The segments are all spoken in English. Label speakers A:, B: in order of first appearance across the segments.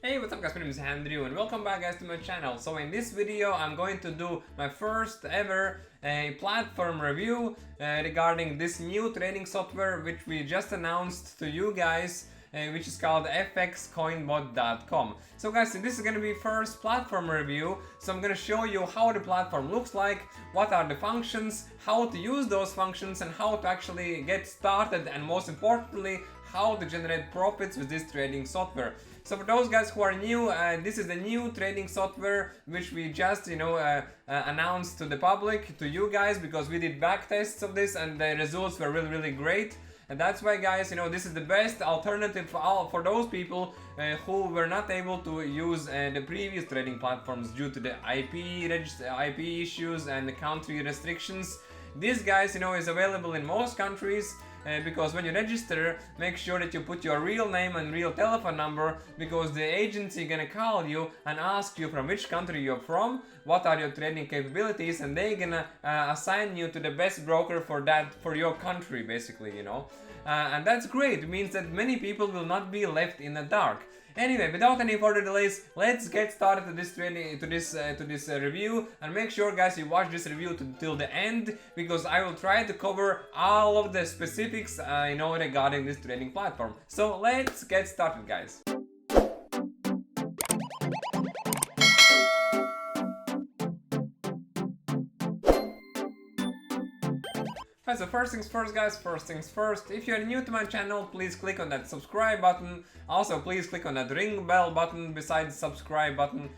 A: Hey, what's up guys, my name is Andrew and welcome back guys to my channel. So in this video I'm going to do my first ever platform review regarding this new trading software which we just announced to you guys, which is called Fxcoinbot.com. So guys, this is gonna be first platform review, so I'm gonna show you how the platform looks like, what are the functions, how to use those functions and how to actually get started, and most importantly how to generate profits with this trading software. So for those guys who are new, this is the new trading software which we just announced to the public, to you guys, because we did back tests of this and the results were really great. And that's why guys, this is the best alternative for those people who were not able to use the previous trading platforms due to the IP issues and the country restrictions. This guys, is available in most countries. Because when you register, make sure that you put your real name and real telephone number, because the agency gonna call you and ask you from which country you're from, what are your trading capabilities, and they gonna assign you to the best broker for your country, basically, and that's great. It means that many people will not be left in the dark. Anyway, without any further delays, let's get started to this review, and make sure guys you watch this review till the end, because I will try to cover all of the specifics regarding this trading platform. So let's get started guys. So first things first guys, if you're new to my channel, please click on that subscribe button. Also please click on that ring bell button besides subscribe button,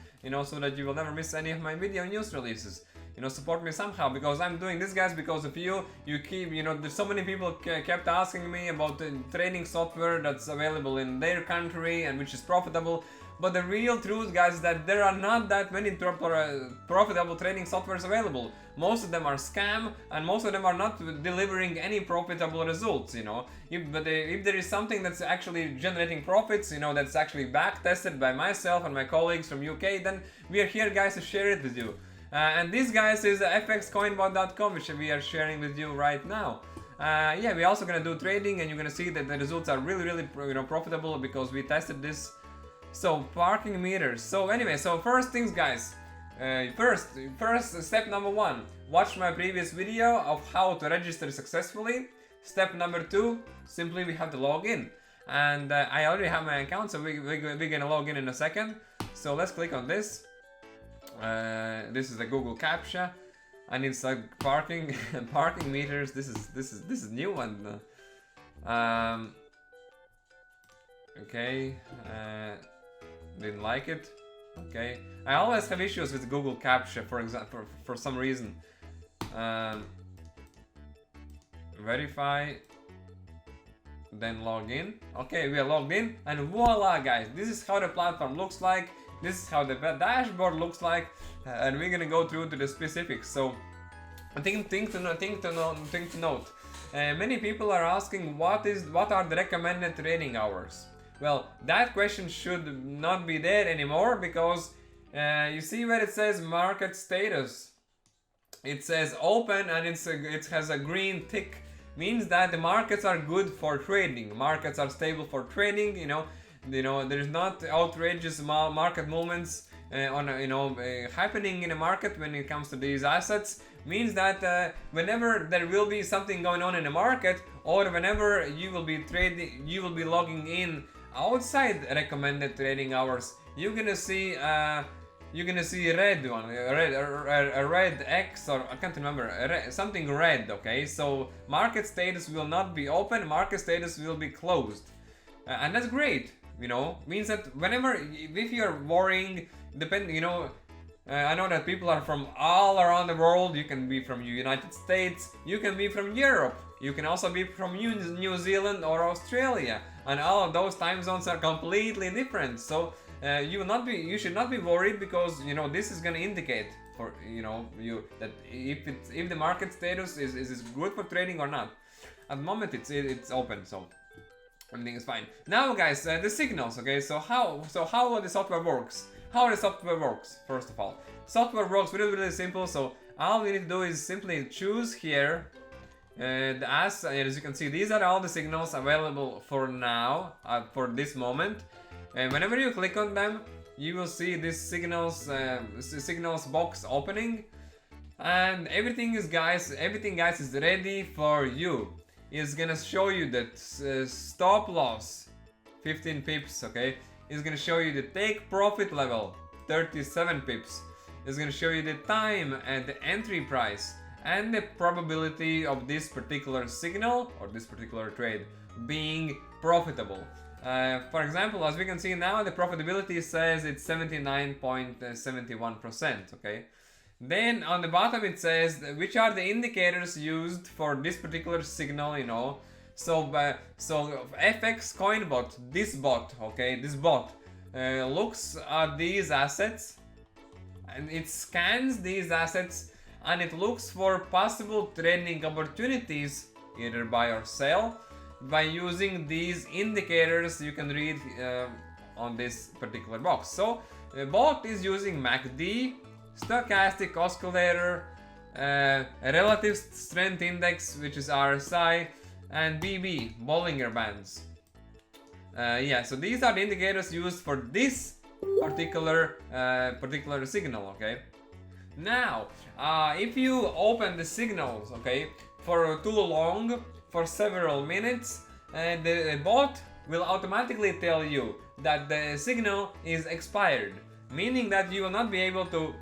A: so that you will never miss any of my video news releases. Support me somehow, because I'm doing this guys because of you. You keep, there's so many people kept asking me about the trading software that's available in their country and which is profitable. But the real truth guys is that there are not that many profitable trading softwares available. Most of them are scam and most of them are not delivering any profitable results, If there is something that's actually generating profits, that's actually back tested by myself and my colleagues from UK, then we are here guys to share it with you. And this guys is Fxcoinbot.com, which we are sharing with you right now. Yeah, we're also gonna do trading and you're gonna see that the results are really profitable because we tested this. So parking meters. So anyway, so first things guys, first step number 1, watch my previous video of how to register successfully. Step number 2, simply we have to log in, and I already have my account, so we're gonna log in a second. So let's click on this. This is the Google CAPTCHA, and it's like parking meters. This is new one. Okay. Didn't like it. Okay, I always have issues with Google CAPTCHA, for example, for some reason. Verify, then log in. Okay, we are logged in, and voila guys, this is how the platform looks like, this is how the dashboard looks like, and we're gonna go through to the specifics. So I think to note, many people are asking what are the recommended trading hours. Well, that question should not be there anymore, because you see where it says market status. It says open and it has a green tick. Means that the markets are good for trading. Markets are stable for trading. There's not outrageous market movements happening in a market when it comes to these assets. Means that whenever there will be something going on in the market, or whenever you will be trading, you will be logging in outside recommended trading hours, you're gonna see a red one, a red X, or I can't remember, something red. Okay, so market status will not be open, market status will be closed, and that's great. Means that whenever, if you're worrying, I know that people are from all around the world. You can be from United States, you can be from Europe, you can also be from New Zealand or Australia, and all of those time zones are completely different. So you should not be worried, because this is going to indicate for you that if the market status is good for trading or not. At the moment it's open, so everything is fine. Now guys, the signals. Okay, so how the software works. First of all, software works really simple. So all we need to do is simply choose here as you can see, these are all the signals available for now, for this moment. Whenever you click on them, you will see this signals box opening, and everything guys is ready for you. It's gonna show you that stop loss 15 pips, okay? It's gonna show you the take profit level 37 pips. It's gonna show you the time and the entry price and the probability of this particular signal or this particular trade being profitable. For example, as we can see now, the profitability says it's 79.71%, okay? Then on the bottom it says which are the indicators used for this particular signal, you know. So Fxcoinbot, this bot, looks at these assets and it scans these assets and it looks for possible trading opportunities, either buy or sell, by using these indicators you can read on this particular box. So the bot is using MACD, stochastic oscillator, relative strength index, which is RSI, and BB, Bollinger Bands. Yeah, so these are the indicators used for this particular signal, okay? Now, if you open the signals, okay, for too long, for several minutes, the bot will automatically tell you that the signal is expired, meaning that you will not be able to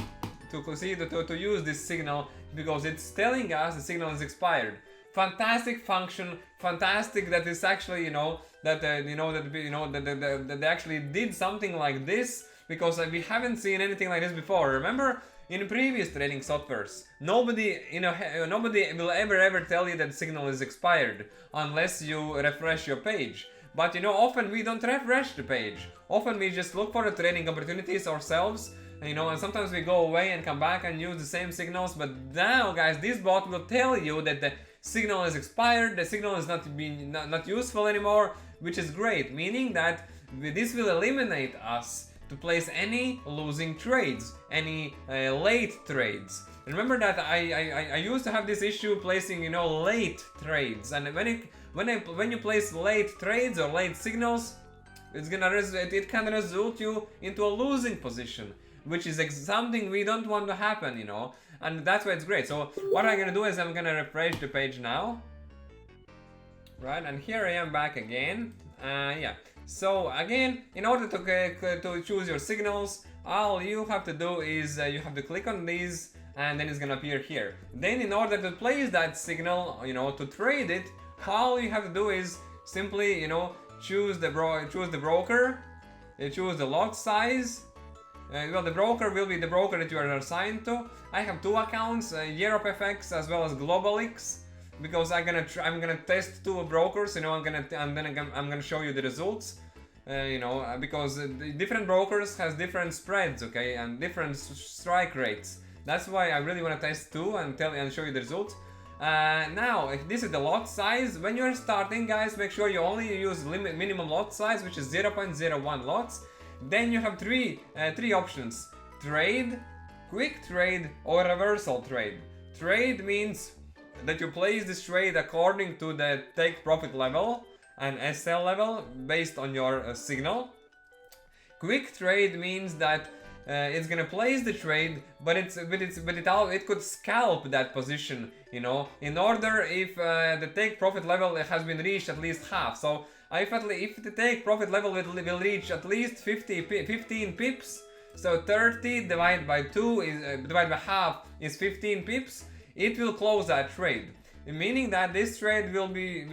A: use this signal because it's telling us the signal is expired. Fantastic function, fantastic that it's actually, you know, that they actually did something like this, because we haven't seen anything like this before. Remember, in previous trading softwares, nobody will ever tell you that signal is expired unless you refresh your page. But you know, often we don't refresh the page. Often we just look for the trading opportunities ourselves, you know, and sometimes we go away and come back and use the same signals. But now, guys, this bot will tell you that the signal is expired, the signal is not useful anymore, which is great, meaning that this will eliminate us to place any losing trades, any late trades. Remember that I used to have this issue placing, you know, late trades, and when you place late trades or late signals, it can result you into a losing position, which is something we don't want to happen, you know, and that's why it's great. So what I'm gonna do is I'm gonna refresh the page now, right? And here I am back again. Yeah. So again, in order to choose your signals, all you have to do is you have to click on these, and then it's gonna appear here. Then in order to place that signal, you know, to trade it, all you have to do is simply, you know, choose the broker, choose the lot size. Well, the broker will be the broker that you are assigned to. I have two accounts, EuropeFX as well as GlobalX, because I'm gonna test two brokers, you know, I'm gonna show you the results, you know, because the different brokers has different spreads, okay, and different strike rates. That's why I really want to test two and show you the results. Now, if this is the lot size, when you're starting, guys, make sure you only use minimum lot size, which is 0.01 lots. Then you have three options: trade, quick trade, or reversal trade. Trade means that you place this trade according to the take profit level and SL level based on your signal. Quick trade means that it's gonna place the trade, but it could scalp that position, you know, in order if the take profit level has been reached at least half. So if the take profit level will reach at least 15 pips, so 30 divided by 2 is divided by half is 15 pips. It will close that trade, meaning that this trade will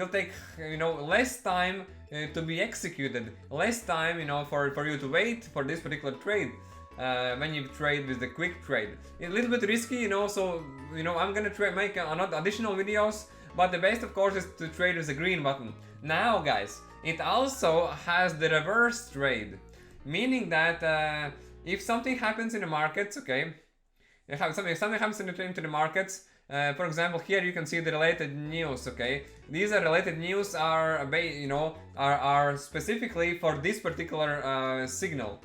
A: take, you know, less time to be executed, less time, you know, for you to wait for this particular trade when you trade with the quick trade. It's a little bit risky, you know, so, you know, I'm gonna make additional videos, but the best, of course, is to trade with the green button. Now, guys, it also has the reverse trade, meaning that if something happens in the markets, okay, if something happens into the markets, for example, here you can see the related news, okay? These are related news are specifically for this particular signal.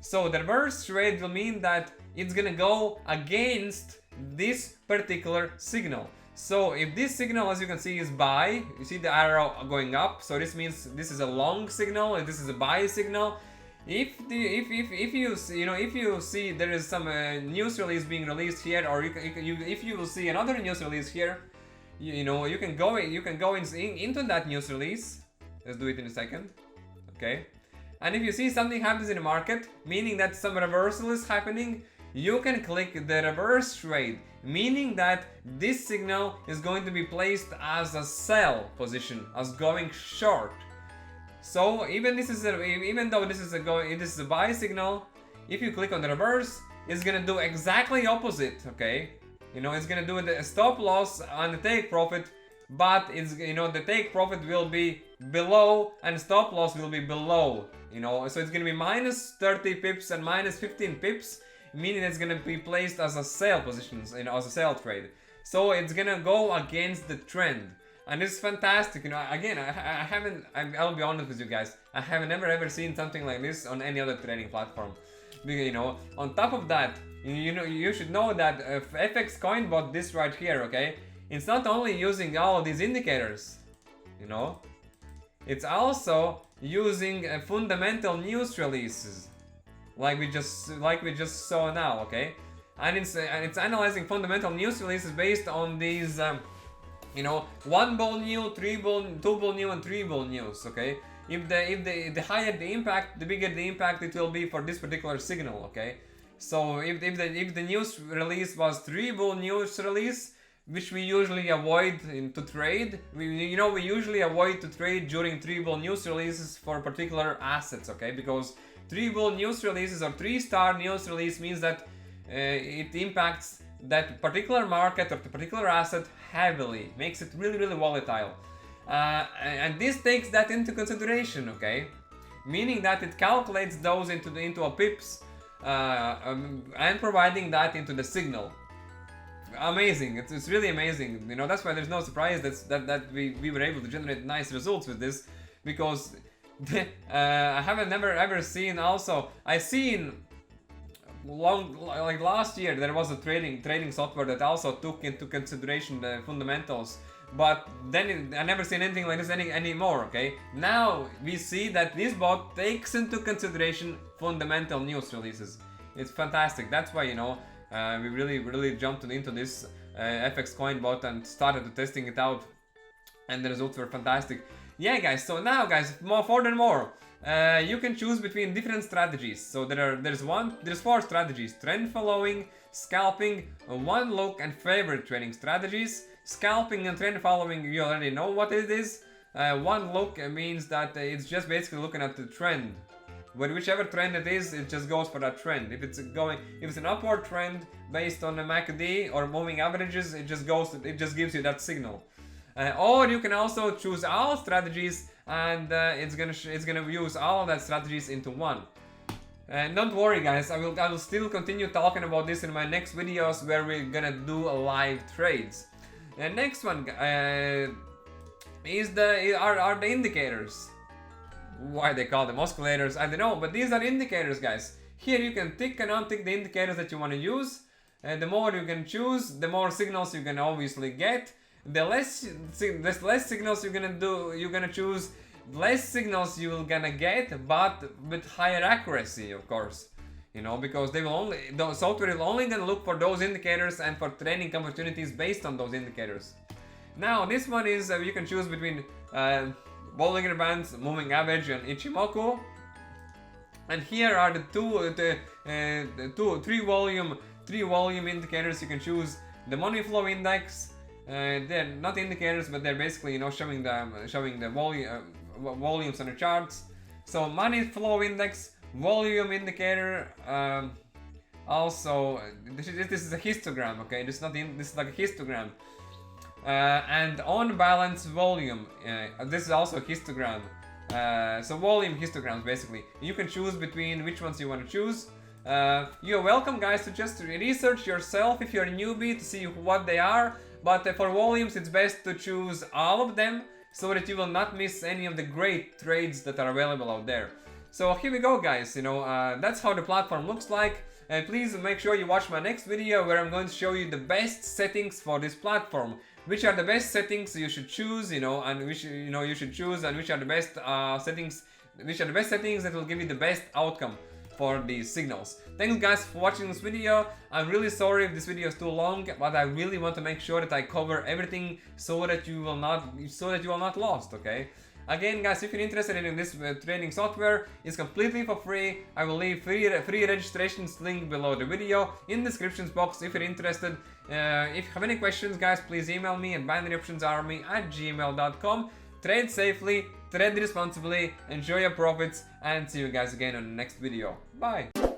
A: So the reverse trade will mean that it's gonna go against this particular signal. So if this signal, as you can see, is buy, you see the arrow going up, so this means this is a long signal and this is a buy signal. if you see, if you see there is some news release being released here, or if you will see another news release here, you can go into that news release. Let's do it in a second. Okay. And if you see something happens in the market, meaning that some reversal is happening, you can click the reverse trade, meaning that this signal is going to be placed as a sell position, as going short. So even though this is a buy signal, if you click on the reverse, it's gonna do exactly opposite. Okay, it's gonna do the stop loss and the take profit, but it's the take profit will be below and stop loss will be below. So it's gonna be minus 30 pips and minus 15 pips, meaning it's gonna be placed as a sell positions, as a sell trade. So it's gonna go against the trend, and it's fantastic. Again, I'll be honest with you guys, I have never ever seen something like this on any other trading platform. On top of that, you should know that Fxcoinbot, this right here, okay, it's not only using all of these indicators, it's also using fundamental news releases, like we just saw now, okay, and it's analyzing fundamental news releases based on these, 1 bull news, 2 bull news, and 3 bull news, okay. If the higher the impact, the bigger the impact it will be for this particular signal, okay. So if the news release was 3 bull news release, which we usually avoid to trade, we usually avoid to trade during 3 bull news releases for particular assets, okay, because 3 bull news releases or 3-star news release means that it impacts that particular market or the particular asset heavily, makes it really, really volatile. And this takes that into consideration, okay? Meaning that it calculates those into a pips and providing that into the signal. Amazing, it's really amazing. That's why there's no surprise that we were able to generate nice results with this, because I haven't never ever seen. Also, I seen like last year there was a trading software that also took into consideration the fundamentals, but then I never seen anything like this anymore. Okay, now we see that this bot takes into consideration fundamental news releases. It's fantastic. That's why we really jumped into this Fxcoinbot and started testing it out, and the results were fantastic. Yeah, guys. So now, guys, furthermore, you can choose between different strategies. So there's 4 strategies: trend following, scalping, one look, and favorite trading strategies. Scalping and trend following, you already know what it is. One look means that it's just basically looking at the trend. Whichever trend it is, it just goes for that trend. If it's an upward trend based on the MACD or moving averages, it just gives you that signal. Or you can also choose all strategies, and it's gonna use all of that strategies into one. And don't worry, guys, I will still continue talking about this in my next videos where we're gonna do live trades. The next one are the indicators. Why they call them oscillators, I don't know, but these are indicators, guys. Here you can tick and untick the indicators that you want to use. The more you can choose, the more signals you can obviously get. The less signals you're gonna choose, less signals you're gonna get, but with higher accuracy, of course. Because the software is only gonna look for those indicators and for trading opportunities based on those indicators. Now this one is you can choose between Bollinger Bands, moving average, and Ichimoku. And here are the three volume indicators you can choose. The money flow index. They're not indicators, but they're basically showing the volumes on the charts. So money flow index, volume indicator. Also, this is a histogram. Okay, this is like a histogram. And on balance volume, this is also a histogram. So volume histograms, basically. You can choose between which ones you want to choose. You're welcome, guys, to just research yourself if you're a newbie to see what they are. But for volumes, it's best to choose all of them so that you will not miss any of the great trades that are available out there. So here we go, guys. That's how the platform looks like. And please make sure you watch my next video where I'm going to show you the best settings for this platform. Which are the best settings you should choose, and which you should choose, and which are the best settings which are the best settings that will give you the best outcome for these signals. Thanks guys for watching this video. I'm really sorry if this video is too long, but I really want to make sure that I cover everything so that you will not lost, okay? Again guys, if you're interested in this trading software, it's completely for free. I will leave free registrations link below the video in the descriptions box if you're interested. If you have any questions guys, please email me at binaryoptionsarmy@gmail.com. Trade safely, trade responsibly, enjoy your profits, and see you guys again on the next video. Bye!